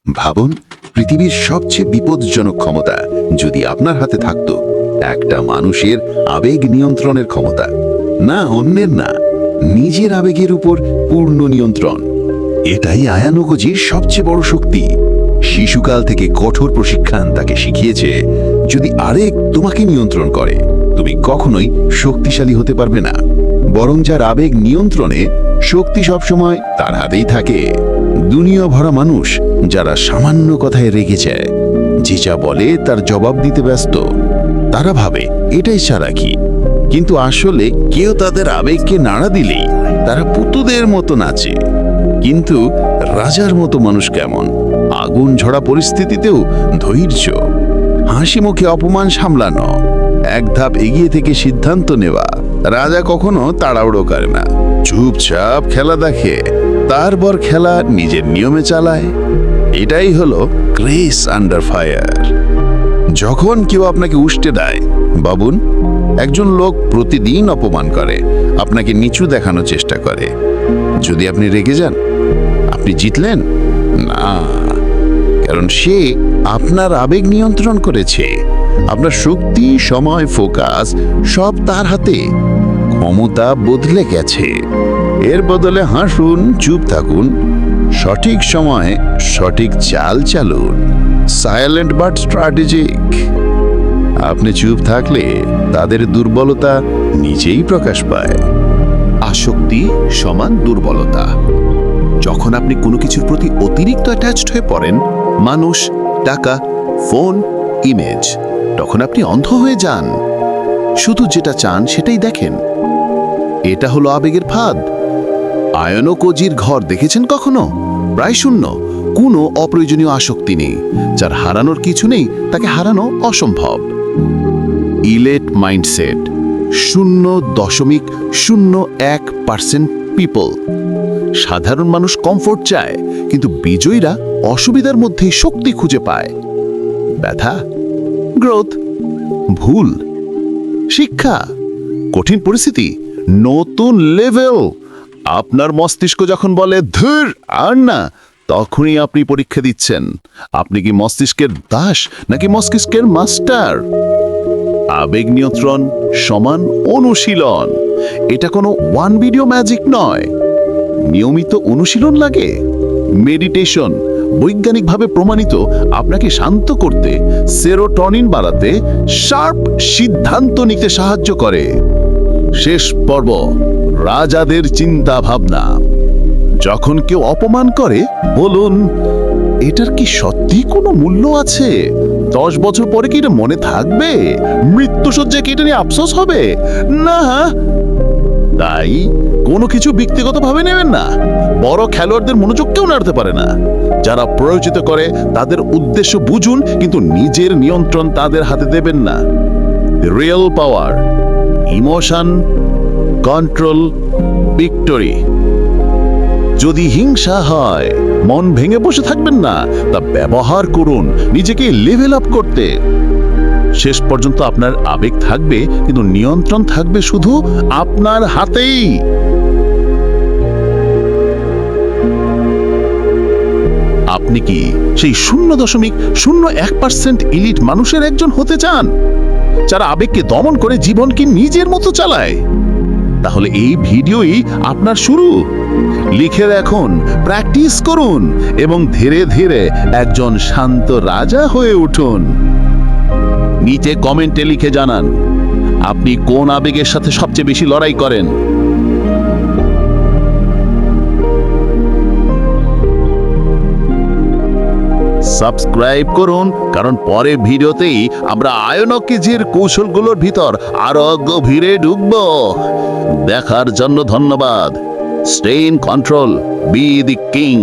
ভাবুন, পৃথিবীর সবচেয়ে বিপজ্জনক ক্ষমতা যদি আপনার হাতে থাকতো, একটা মানুষের আবেগ নিয়ন্ত্রণের ক্ষমতা। না অন্যের, না নিজের আবেগের উপর পূর্ণ নিয়ন্ত্রণ। এটাই আয়ানোগোজির সবচেয়ে বড় শক্তি। শিশুকাল থেকে কঠোর প্রশিক্ষণ তাকে শিখিয়েছে, যদি আবেগ তোমাকে নিয়ন্ত্রণ করে, তুমি কখনোই শক্তিশালী হতে পারবে না। বরং যার আবেগ নিয়ন্ত্রণে, শক্তি সবসময় তার হাতেই থাকে। দুনিয়া ভরা মানুষ যারা সামান্য কথায় রেগে যায়, যে যা বলে তার জবাব দিতে ব্যস্ত। তারা ভাবে এটাই চালাকি, কিন্তু আসলে কেউ তাদের আবেগকে নাড়া দিলেই তারা পুতুদের মতো নাচে। কিন্তু রাজার মতো মানুষ কেমন? আগুন ঝরা পরিস্থিতিতেও ধৈর্য, হাসি মুখে অপমান সামলানো, এক ধাপ এগিয়ে থেকে সিদ্ধান্ত নেওয়া। রাজা কখনো তাড়াহুড়ো করে না, চুপচাপ খেলা দেখে, তারপর খেলা নিজের নিয়মে চালায়। এটাই হলো গ্রেস আন্ডার ফায়ার। যখন কেউ আপনাকে উষ্টে দেয়, ভাবুন, একজন লোক প্রতিদিন অপমান করে, আপনাকে নিচু দেখানোর চেষ্টা করে। যদি আপনি রেগে যান, আপনি জিতলেন না, কারণ সে আপনার আবেগ নিয়ন্ত্রণ করেছে। আপনার শক্তি, সময়, ফোকাস সব তার হাতে। ক্ষমতা বদলে গেছে। এর বদলে হাসুন, চুপ থাকুন, সঠিক সময়ে সঠিক চাল চালুন। Silent but strategic. আপনি চুপ থাকলে তাদের দুর্বলতা নিজেই প্রকাশ পায়। আসক্তি সমান দুর্বলতা। যখন আপনি কোনো কিছুর প্রতি অতিরিক্ত অ্যাটাচড হয়ে পড়েন, মানুষ, টাকা, ফোন, ইমেজ, তখন আপনি অন্ধ হয়ে যান। শুধু যেটা চান সেটাই দেখেন। এটা হলো আবেগের ফাঁদ। আয়ানোগোজির ঘর দেখেছেন কখনো? প্রায় শূন্য। কোনো অপ্রয়োজনীয় আসক্তি নেই। যার হারানোর কিছু নেই, তাকে হারানো অসম্ভব। ইলেট মাইন্ডসেট 0.01% পিপল। সাধারণ মানুষ কমফোর্ট চায়, কিন্তু বিজয়ীরা অসুবিধার মধ্যেই শক্তি খুঁজে পায়। ব্যথা, গ্রোথ, ভুল, শিক্ষা, কঠিন পরিস্থিতি, নতুন লেভেল। আপনার মস্তিষ্ক যখন বলে ধুর আর না, তখনই আপনি পরীক্ষা দিচ্ছেন আপনি কি মস্তিষ্কের দাস নাকি মস্তিষ্কের মাস্টার। আবেগ নিয়ন্ত্রণ সমান অনুশীলন। এটা কোনো ওয়ান ভিডিও ম্যাজিক নয়, নিয়মিত অনুশীলন লাগে। মেডিটেশন বৈজ্ঞানিকভাবে প্রমাণিত আপনাকে শান্ত করতে, সেরোটোনিন বাড়াতে, শার্প সিদ্ধান্ত নিতে সাহায্য করে। শেষ পর্ব, রাজাদের চিন্তা ভাবনা। যখন কেউ অপমান করে, বলুন, এটার কি সত্যি কোনো মূল্য আছে? 10 বছর পরে কি এটা মনে থাকবে? মৃত্যুসজ্জায় কি এটা নিয়ে আফসোস হবে? না। তাই কোনো কিছু ব্যক্তিগতভাবে নেবেন না। বড় খেলোয়াড়দের মনোযোগ কেউ নাড়তে পারে না। যারা প্রয়োজিত করে তাদের উদ্দেশ্য বুঝুন, কিন্তু নিজের নিয়ন্ত্রণ তাদের হাতে দেবেন না। Real power, emotion, control, victory. যদি হিংসা হয়, মন ভেঙে বসে থাকবেন না, তা ব্যবহার করুন নিজেকে লেভেল আপ করতে। শেষ পর্যন্ত আপনার আবেগ থাকবে, কিন্তু নিয়ন্ত্রণ থাকবে শুধু আপনার হাতেই। আপনি কি সেই 0.01% ইলিট মানুষের একজন হতে চান, যারা আবেগকে দমন করে জীবনকে নিজের মতো চালায়? তাহলে এই ভিডিওই আপনার শুরু। লিখে রাখুন, প্র্যাকটিস করুন এবং ধীরে ধীরে একজন শান্ত রাজা হয়ে উঠুন। নিচে কমেন্টে লিখে জানান আপনি কোন আবেগের সাথে সবচেয়ে বেশি লড়াই করেন। সাবস্ক্রাইব করুন, কারণ পরের ভিডিওতেই আমরা আয়ানোগোজির কৌশলগুলোর ভিতর আরো গভীরে ঢুকব। দেখার জন্য ধন্যবাদ। Stay in control, be the king.